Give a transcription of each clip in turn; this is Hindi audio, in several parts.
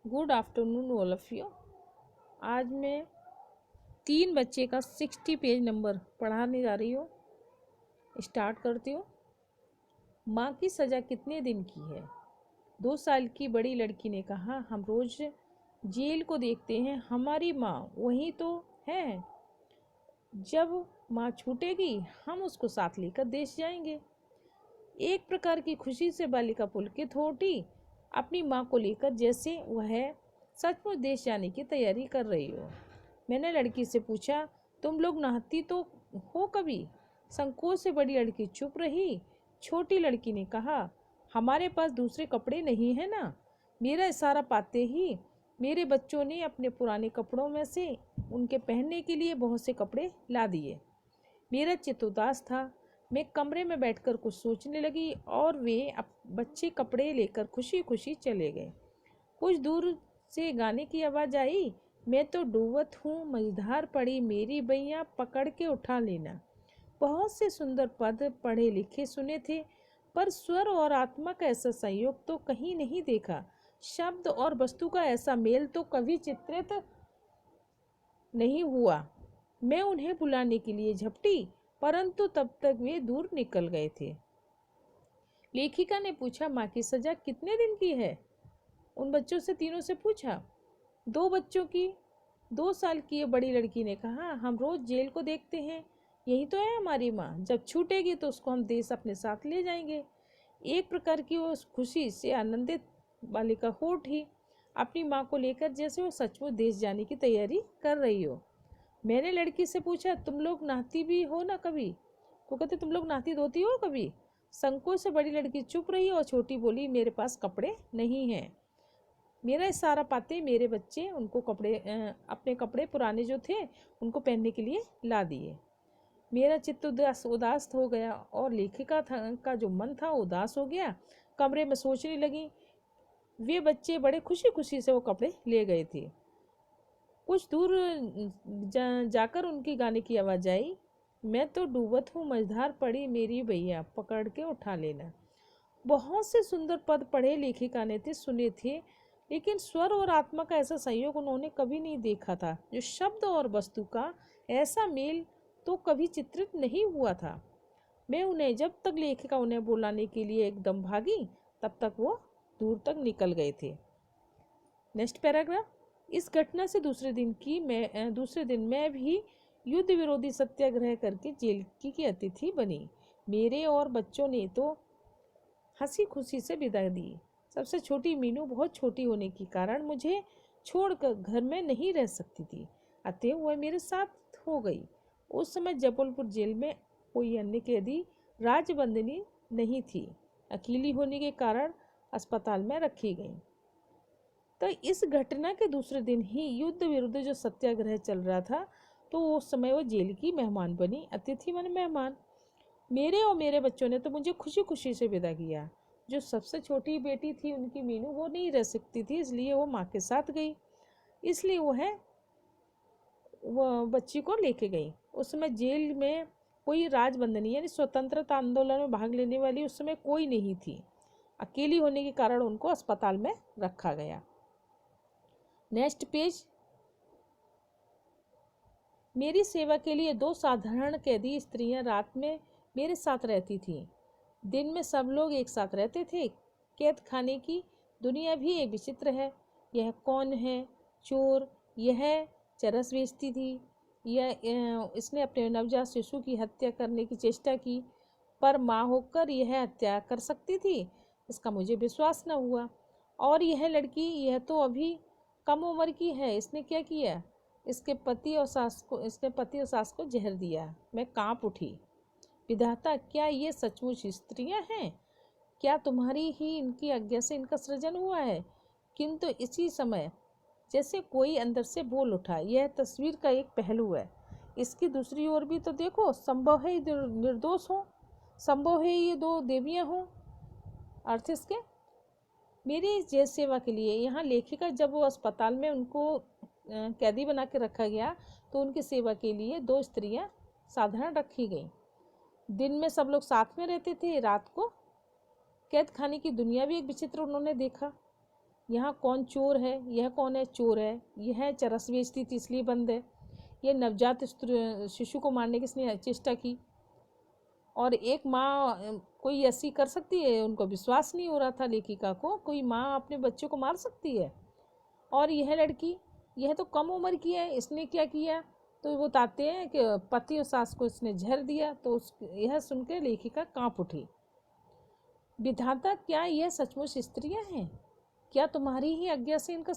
Good afternoon all of you. आज मैं 3 बच्चे का 60 पेज नंबर पढ़ाने जा रही हूँ। स्टार्ट करती हूँ। माँ की सज़ा कितने दिन की है? 2 साल की बड़ी लड़की ने कहा, हम रोज जेल को देखते हैं, हमारी माँ वही तो है। जब माँ छूटेगी हम उसको साथ लेकर देश जाएंगे। एक प्रकार की खुशी से बालिका पुलकित हो उठी, अपनी माँ को लेकर, जैसे वह सचमुच देश जाने की तैयारी कर रही हो। मैंने लड़की से पूछा, तुम लोग नहाती तो हो कभी? संकोच से बड़ी लड़की चुप रही। छोटी लड़की ने कहा, हमारे पास दूसरे कपड़े नहीं है ना। मेरा इशारा पाते ही मेरे बच्चों ने अपने पुराने कपड़ों में से उनके पहनने के लिए बहुत से कपड़े ला दिए। मेरा चित्त उदास था। मैं कमरे में बैठकर कुछ सोचने लगी और वे बच्चे कपड़े लेकर खुशी खुशी चले गए। कुछ दूर से गाने की आवाज़ आई, मैं तो डूबत हूँ मझधार पड़ी, मेरी बैया पकड़ के उठा लेना। बहुत से सुंदर पद पढ़े लिखे सुने थे, पर स्वर और आत्मा का ऐसा संयोग तो कहीं नहीं देखा। शब्द और वस्तु का ऐसा मेल तो कभी चित्रित नहीं हुआ। मैं उन्हें बुलाने के लिए झपटी, परंतु तब तक वे दूर निकल गए थे। लेखिका ने पूछा, माँ की सजा कितने दिन की है? उन बच्चों से तीनों से पूछा। 2 बच्चों की। 2 साल की ये बड़ी लड़की ने कहा, हम रोज जेल को देखते हैं, यही तो है हमारी माँ। जब छूटेगी तो उसको हम देश अपने साथ ले जाएंगे। एक प्रकार की वो खुशी से आनंदित बालिका हो उठी, अपनी माँ को लेकर, जैसे वो सचमुच देश जाने की तैयारी कर रही हो। मैंने लड़की से पूछा, तुम लोग नहाती भी हो ना कभी? तो कहते, तुम लोग नहाती धोती हो कभी? संकोच से बड़ी लड़की चुप रही और छोटी बोली, मेरे पास कपड़े नहीं हैं। मेरा इशारा पाते मेरे बच्चे उनको अपने कपड़े पुराने जो थे उनको पहनने के लिए ला दिए। मेरा चित्त उदास हो गया और लेखिका का जो मन था उदास हो गया। कमरे में सोचने लगी, वे बच्चे बड़े खुशी खुशी से वो कपड़े ले गए थे। कुछ दूर जाकर उनकी गाने की आवाज़ आई, मैं तो डूबत हूँ मझधार पड़ी, मेरी भैया पकड़ के उठा लेना। बहुत से सुंदर पद पढ़े लेखिका ने थे सुने थे, लेकिन स्वर और आत्मा का ऐसा संयोग उन्होंने कभी नहीं देखा था। जो शब्द और वस्तु का ऐसा मेल तो कभी चित्रित नहीं हुआ था। मैं उन्हें जब तक लेखिका उन्हें बुलाने के लिए एकदम भागी, तब तक वो दूर तक निकल गए थे। Next paragraph. इस घटना से दूसरे दिन मैं भी युद्ध विरोधी सत्याग्रह करके जेल की अतिथि बनी। मेरे और बच्चों ने तो हंसी खुशी से विदा दी। सबसे छोटी मीनू बहुत छोटी होने के कारण मुझे छोड़कर घर में नहीं रह सकती थी, अतः वह मेरे साथ हो गई। उस समय जबलपुर जेल में कोई अन्य कैदी राजबंदनी नहीं थी। अकेली होने के कारण अस्पताल में रखी गई। तो इस घटना के दूसरे दिन ही युद्ध विरुद्ध जो सत्याग्रह चल रहा था, तो उस समय वो जेल की मेहमान बनी, अतिथि माने मेहमान। मेरे और मेरे बच्चों ने तो मुझे खुशी खुशी से विदा किया। जो सबसे छोटी बेटी थी उनकी मीनू, वो नहीं रह सकती थी, इसलिए वो माँ के साथ गई। इसलिए वो बच्ची को लेके गई। उस समय जेल में कोई राजबंदनी यानी स्वतंत्रता आंदोलन में भाग लेने वाली उस समय कोई नहीं थी। अकेली होने के कारण उनको अस्पताल में रखा गया। Next page. मेरी सेवा के लिए 2 साधारण कैदी स्त्रियां रात में मेरे साथ रहती थीं। दिन में सब लोग एक साथ रहते थे। कैद खाने की दुनिया भी एक विचित्र है। यह कौन है चोर? यह चरस बेचती थी। इसने अपने नवजात शिशु की हत्या करने की चेष्टा की, पर माँ होकर यह हत्या कर सकती थी, इसका मुझे विश्वास न हुआ। और यह लड़की, यह तो अभी कम उम्र की है, इसने क्या किया? इसके पति और सास को जहर दिया। मैं कांप उठी। विधाता, क्या ये सचमुच स्त्रियां हैं? क्या तुम्हारी ही इनकी आज्ञा से इनका सृजन हुआ है? किंतु इसी समय जैसे कोई अंदर से बोल उठा, यह तस्वीर का एक पहलू है, इसकी दूसरी ओर भी तो देखो। संभव है निर्दोष हो, संभव है ये 2 देवियां हों। अर्थ इसके, मेरी जेल सेवा के लिए यहाँ लेखिका, जब वो अस्पताल में उनको कैदी बना के रखा गया, तो उनकी सेवा के लिए 2 स्त्रियां साधारण रखी गईं। दिन में सब लोग साथ में रहते थे, रात को कैद खाने की दुनिया भी एक विचित्र उन्होंने देखा। यहाँ कौन चोर है, यह कौन है चोर है, यह चरस बेचती थी इसलिए बंद है, यह नवजात शिशु को मारने की इसने चेष्टा की। और एक माँ कोई ऐसी कर सकती है? उनको विश्वास नहीं हो रहा था लेखिका को, कोई माँ अपने बच्चों को मार सकती है? और यह लड़की, यह तो कम उम्र की है, इसने क्या किया? तो वो बताते हैं कि पति और सास को इसने जहर दिया। तो यह सुनकर लेखिका कांप उठी। विधाता, क्या यह सचमुच स्त्रियां हैं? क्या तुम्हारी ही आज्ञा से इनका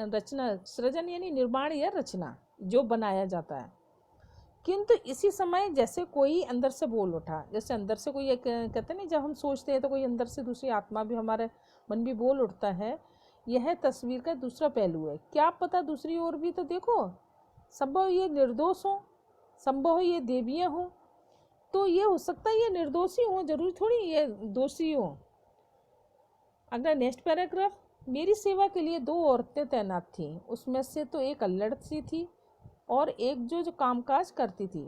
रचना, सृजन यानी निर्माण या रचना जो बनाया जाता है? किंतु इसी समय जैसे कोई अंदर से बोल उठा, जैसे अंदर से कोई एक कहते नहीं, जब हम सोचते हैं तो कोई अंदर से दूसरी आत्मा भी, हमारे मन भी बोल उठता है। यह तस्वीर का दूसरा पहलू है। क्या पता दूसरी ओर भी तो देखो, संभव ये निर्दोष हो, संभव ये देवियां हो, तो ये हो सकता है ये निर्दोषी हो, जरूरी थोड़ी ये दोषी हो। अगला नेक्स्ट पैराग्राफ। मेरी सेवा के लिए 2 औरतें तैनात थीं। उसमें से तो एक अल्लड़ सी थी और एक जो कामकाज करती थी।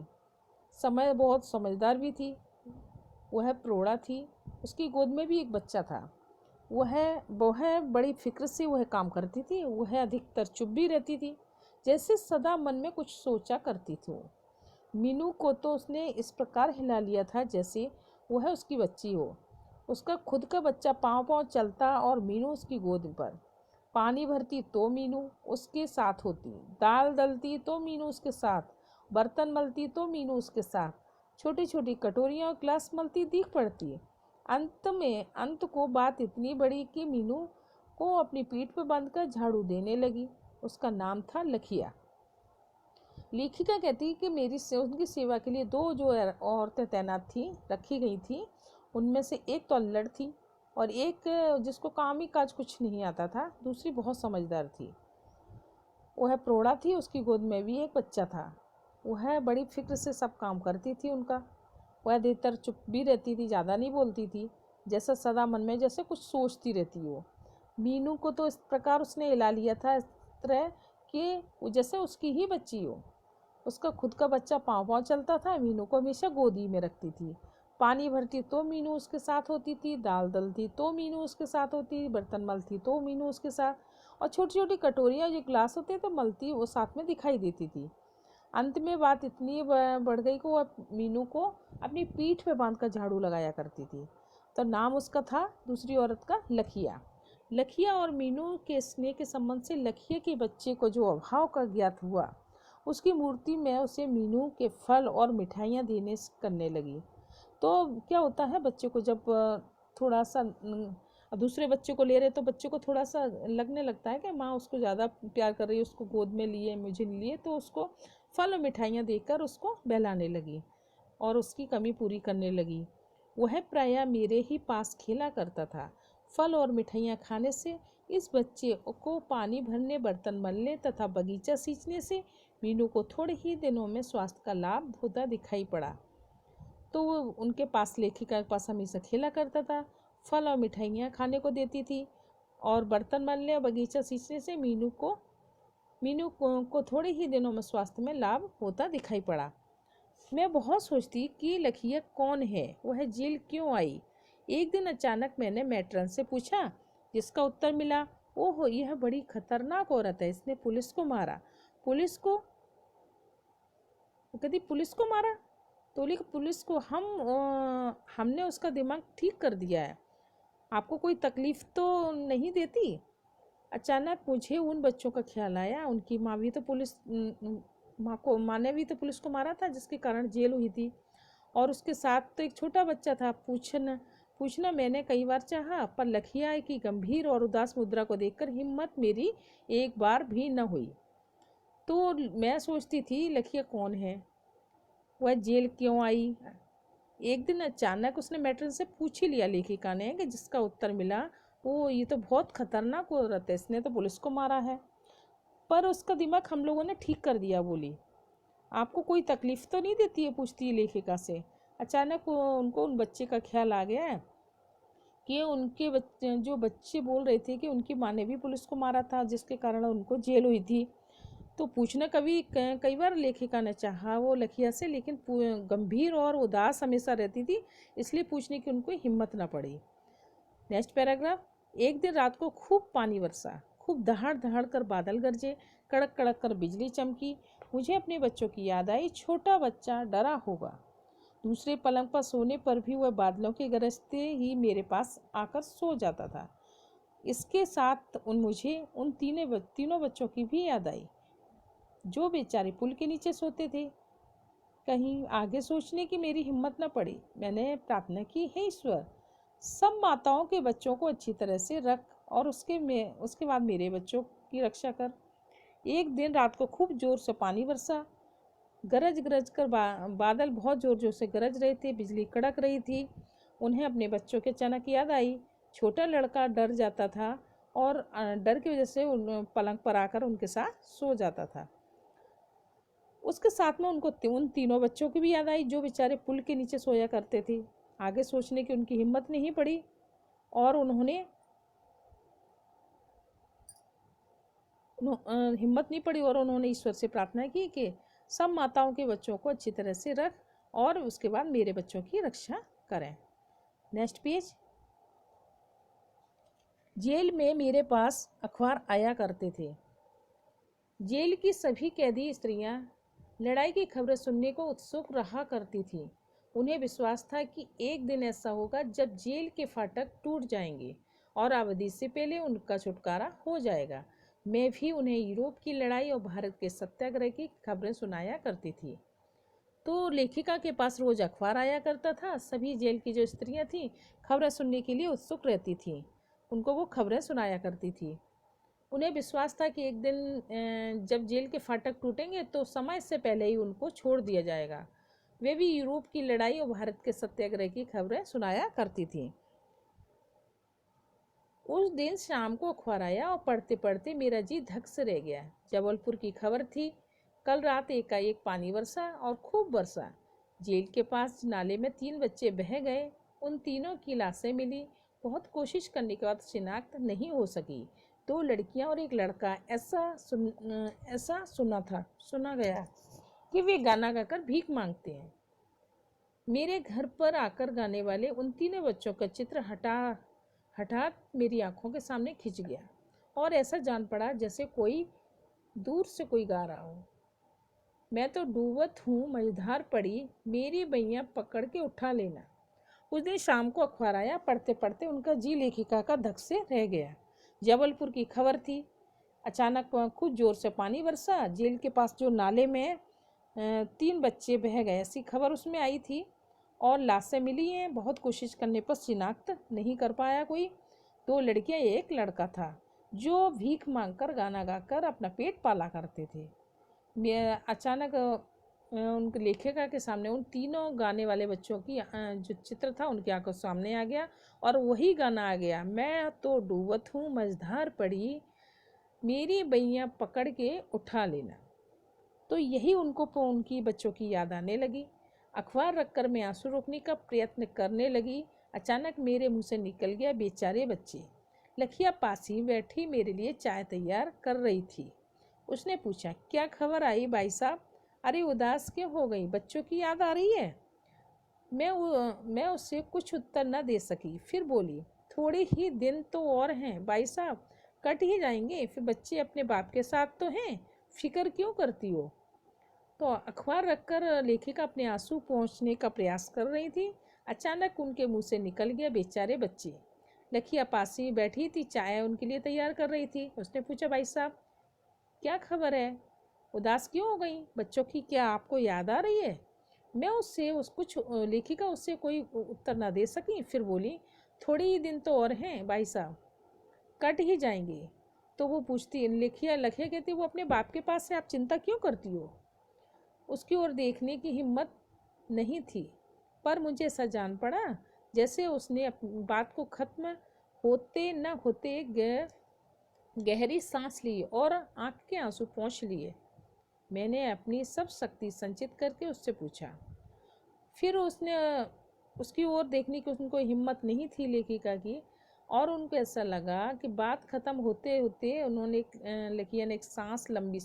समय बहुत समझदार भी थी। वह प्रौढ़ा थी। उसकी गोद में भी एक बच्चा था। वह बड़ी फिक्र से वह काम करती थी। वह अधिकतर चुप भी रहती थी, जैसे सदा मन में कुछ सोचा करती थी। मीनू को तो उसने इस प्रकार हिला लिया था जैसे वह उसकी बच्ची हो। उसका खुद का बच्चा पाँव पाँव चलता और मीनू उसकी गोद पर। पानी भरती तो मीनू उसके साथ होती, दाल दलती तो मीनू उसके साथ, बर्तन मलती तो मीनू उसके साथ, छोटी छोटी कटोरियाँ और ग्लास मलती दिख पड़ती। अंत को बात इतनी बड़ी कि मीनू को अपनी पीठ पर बांधकर झाड़ू देने लगी। उसका नाम था लखिया। लेखिका कहती कि उनकी सेवा के लिए 2 जो औरतें तैनात थी, रखी गई थी। उनमें से एक तो अल्लड़ थी और एक जिसको काम ही काज कुछ नहीं आता था। दूसरी बहुत समझदार थी। वह प्रौढ़ा थी। उसकी गोद में भी एक बच्चा था। वह बड़ी फिक्र से सब काम करती थी उनका। वह अधिकतर चुप भी रहती थी, ज़्यादा नहीं बोलती थी, जैसा सदा मन में जैसे कुछ सोचती रहती हो। मीनू को तो इस प्रकार उसने हिला लिया था, इस तरह कि जैसे उसकी ही बच्ची हो। उसका खुद का बच्चा पाँव पाँव चलता था। मीनू को हमेशा गोदी में रखती थी। पानी भरती तो मीनू उसके साथ होती थी, दाल दलती तो मीनू उसके साथ होती, बर्तन मलती तो मीनू उसके साथ, और छोटी छोटी कटोरियाँ जो ग्लास होते तो मलती वो साथ में दिखाई देती थी। अंत में बात इतनी बढ़ गई कि वो मीनू को अपनी पीठ पे बांध कर झाड़ू लगाया करती थी। तो नाम उसका था दूसरी औरत का लखिया। लखिया और मीनू के स्नेह के संबंध से लखिया के बच्चे को जो अभाव का ज्ञात हुआ, उसकी मूर्ति में उसे मीनू के फल और मिठाइयाँ देने करने लगी। तो क्या होता है, बच्चे को जब थोड़ा सा दूसरे बच्चे को ले रहे तो बच्चे को थोड़ा सा लगने लगता है कि माँ उसको ज़्यादा प्यार कर रही है, उसको गोद में लिए मुझे लिए, तो उसको फल और मिठाइयाँ देकर उसको बहलाने लगी और उसकी कमी पूरी करने लगी। वह प्रायः मेरे ही पास खेला करता था। फल और मिठाइयाँ खाने से, इस बच्चे को पानी भरने, बर्तन मलने तथा बगीचा सींचने से मीनू को थोड़े ही दिनों में स्वास्थ्य का लाभ होता दिखाई पड़ा। तो वो उनके पास, लेखिका के पास हमेशा खेला करता था, फल और मिठाइयाँ खाने को देती थी, और बर्तन मलने और बगीचा सींचने से मीनू को थोड़े ही दिनों में स्वास्थ्य में लाभ होता दिखाई पड़ा। मैं बहुत सोचती कि लखिया कौन है, वह जेल क्यों आई। एक दिन अचानक मैंने मैट्रन से पूछा, जिसका उत्तर मिला, ओह यह बड़ी खतरनाक औरत है, इसने पुलिस को मारा। पुलिस को? कभी पुलिस को मारा? तो लिख, पुलिस को हमने उसका दिमाग ठीक कर दिया है। आपको कोई तकलीफ तो नहीं देती? अचानक मुझे उन बच्चों का ख्याल आया। उनकी माँ ने भी तो पुलिस को मारा था, जिसके कारण जेल हुई थी, और उसके साथ तो एक छोटा बच्चा था। पूछना मैंने कई बार चाहा, पर लखिया की गंभीर और उदास मुद्रा को देखकर हिम्मत मेरी एक बार भी न हुई। तो मैं सोचती थी लखिया कौन है, वह जेल क्यों आई। एक दिन अचानक उसने मैट्रन से पूछ ही लिया लेखिका ने, कि जिसका उत्तर मिला, वो ये तो बहुत खतरनाक औरत है, इसने तो पुलिस को मारा है। पर उसका दिमाग हम लोगों ने ठीक कर दिया। बोली, आपको कोई तकलीफ तो नहीं देती है, पूछती है लेखिका से। अचानक उनको उन बच्चे का ख्याल आ गया कि उनके बच्चे बोल रहे थे कि उनकी माँ ने भी पुलिस को मारा था, जिसके कारण उनको जेल हुई थी। तो पूछना कई बार लेखिका ने चाहा वो लखिया से, लेकिन गंभीर और उदास हमेशा रहती थी, इसलिए पूछने की उनको हिम्मत ना पड़ी। Next paragraph. एक दिन रात को खूब पानी बरसा, खूब दहाड़ दहाड़ कर बादल गरजे, कड़क कड़क कर बिजली चमकी। मुझे अपने बच्चों की याद आई। छोटा बच्चा डरा होगा। दूसरे पलंग पर सोने पर भी वह बादलों के गरजते ही मेरे पास आकर सो जाता था। इसके साथ मुझे उन तीनों बच्चों की भी याद आई जो बेचारे पुल के नीचे सोते थे। कहीं आगे सोचने की मेरी हिम्मत न पड़ी। मैंने प्रार्थना की, हे ईश्वर, सब माताओं के बच्चों को अच्छी तरह से रख और उसके बाद मेरे बच्चों की रक्षा कर। एक दिन रात को खूब जोर से पानी बरसा। गरज गरज कर बादल बहुत जोर जोर से गरज रहे थे, बिजली कड़क रही थी। उन्हें अपने बच्चों के अचानक याद आई। छोटा लड़का डर जाता था और डर की वजह से उन पलंग पर आकर उनके साथ सो जाता था। उसके साथ में उनको उन तीनों बच्चों की भी याद आई जो बेचारे पुल के नीचे सोया करते थे। आगे सोचने की उनकी हिम्मत नहीं पड़ी और उन्होंने ईश्वर से प्रार्थना की कि सब माताओं के बच्चों को अच्छी तरह से रख और उसके बाद मेरे बच्चों की रक्षा करें। Next page. जेल में मेरे पास अखबार आया करते थे। जेल की सभी कैदी स्त्रियां लड़ाई की खबरें सुनने को उत्सुक रहा करती थीं। उन्हें विश्वास था कि एक दिन ऐसा होगा जब जेल के फाटक टूट जाएंगे और अवधि से पहले उनका छुटकारा हो जाएगा। मैं भी उन्हें यूरोप की लड़ाई और भारत के सत्याग्रह की खबरें सुनाया करती थी। तो लेखिका के पास रोज अखबार आया करता था। सभी जेल की जो स्त्रियां थीं खबरें सुनने के लिए उत्सुक रहती थीं। उनको वो खबरें सुनाया करती थी। उन्हें विश्वास था कि एक दिन जब जेल के फाटक टूटेंगे तो समय से पहले ही उनको छोड़ दिया जाएगा। वे भी यूरोप की लड़ाई और भारत के सत्याग्रह की खबरें सुनाया करती थीं। उस दिन शाम को अखबार आया और पढ़ते पढ़ते मेरा जी धक से रह गया। जबलपुर की खबर थी, कल रात एकाएक पानी बरसा और खूब बरसा। जेल के पास नाले में 3 बच्चे बह गए। उन तीनों की लाशें मिली। बहुत कोशिश करने के बाद शिनाख्त नहीं हो सकी। 2 लड़कियां और एक लड़का। ऐसा सुना गया कि वे गाना गाकर भीख मांगते हैं। मेरे घर पर आकर गाने वाले उन तीनों बच्चों का चित्र हठात मेरी आंखों के सामने खिंच गया और ऐसा जान पड़ा जैसे कोई दूर से कोई गा रहा हो। मैं तो डूबत हूँ मझधार पड़ी, मेरी बैया पकड़ के उठा लेना। उस दिन शाम को अखबार आया। पढ़ते पढ़ते उनका जी लेखिका का धक से रह गया। जबलपुर की खबर थी, अचानक कुछ जोर से पानी बरसा। जेल के पास जो नाले में 3 बच्चे बह गए, ऐसी खबर उसमें आई थी और लाशें मिली हैं। बहुत कोशिश करने पर शिनाख्त नहीं कर पाया कोई। 2 लड़कियां एक लड़का था जो भीख मांगकर गाना गाकर अपना पेट पाला करते थे। अचानक उनके लेखिका के सामने उन तीनों गाने वाले बच्चों की जो चित्र था उनकी आंखों सामने आ गया और वही गाना आ गया, मैं तो डूबत हूँ मझधार पड़ी, मेरी बैया पकड़ के उठा लेना। तो यही उनको उनकी बच्चों की याद आने लगी। अखबार रखकर मैं आंसू रोकने का प्रयत्न करने लगी। अचानक मेरे मुंह से निकल गया, बेचारे बच्चे। लखिया पास ही बैठी मेरे लिए चाय तैयार कर रही थी। उसने पूछा, क्या खबर आई भाई साहब? अरे उदास क्यों हो गई? बच्चों की याद आ रही है? मैं उससे कुछ उत्तर न दे सकी। फिर बोली, थोड़े ही दिन तो और हैं भाई साहब, कट ही जाएंगे। फिर बच्चे अपने बाप के साथ तो हैं, फिक्र क्यों करती हो? तो अखबार रखकर लेखिका अपने आंसू पोंछने का प्रयास कर रही थी। अचानक उनके मुंह से निकल गया, बेचारे बच्चे। लखिया पास ही बैठी थी, चाय उनके लिए तैयार कर रही थी। उसने पूछा, भाई साहब क्या खबर है? उदास क्यों हो गई? बच्चों की क्या आपको याद आ रही है? मैं लेखिका उससे कोई उत्तर ना दे सकी। फिर बोली, थोड़े ही दिन तो और हैं भाई साहब, कट ही जाएंगे। तो वो पूछती, लखिया कहती, वो अपने बाप के पास है, आप चिंता क्यों करती हो? उसकी ओर देखने की हिम्मत नहीं थी, पर मुझे ऐसा जान पड़ा जैसे उसने बात को खत्म होते न होते गहरी सांस ली और आंख के आंसू पोंछ लिए। मैंने अपनी सब शक्ति संचित करके उससे पूछा। फिर उसकी ओर देखने की उनको हिम्मत नहीं थी लेखिका की, और उनको ऐसा लगा कि बात खत्म होते होते लखिया ने एक सांस लंबी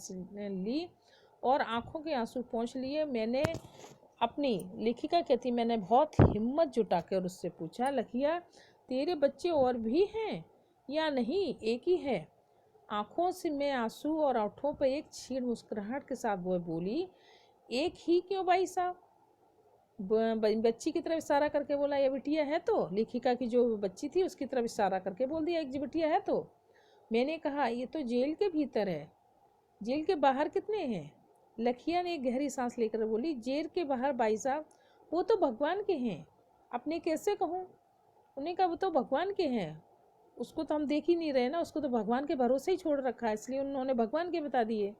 ली और आंखों के आंसू पोंछ लिए। मैंने बहुत हिम्मत जुटाकर उससे पूछा, लखिया तेरे बच्चे और भी हैं? या नहीं एक ही है। आंखों से में आंसू और होठों पर एक छीड़ मुस्कुराहट के साथ वह बोली, एक ही क्यों भाई साहब? बच्ची की तरफ इशारा करके बोला, ये बिटिया है तो। लेखिका की जो बच्ची थी उसकी तरफ इशारा करके बोल दिया, एक बिटिया है तो। मैंने कहा, ये तो जेल के भीतर है, जेल के बाहर कितने हैं? लखिया ने एक गहरी सांस लेकर बोली, जेल के बाहर भाई साहब वो तो भगवान के हैं। अपने कैसे कहूँ? उन्हें कहा, वो तो भगवान के हैं, उसको तो हम देख ही नहीं रहे ना, उसको तो भगवान के भरोसे ही छोड़ रखा है, इसलिए उन्होंने भगवान के बता दिए।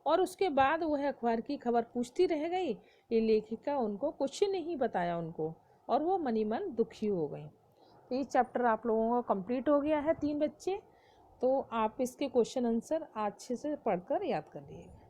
और उसके बाद वह अखबार की खबर पूछती रह गई। ये लेखिका उनको कुछ नहीं बताया उनको, और वो मनी मन दुखी हो गई। तो ये चैप्टर आप लोगों का कंप्लीट हो गया है, 3 बच्चे। तो आप इसके क्वेश्चन आंसर अच्छे से पढ़कर याद कर लीजिएगा।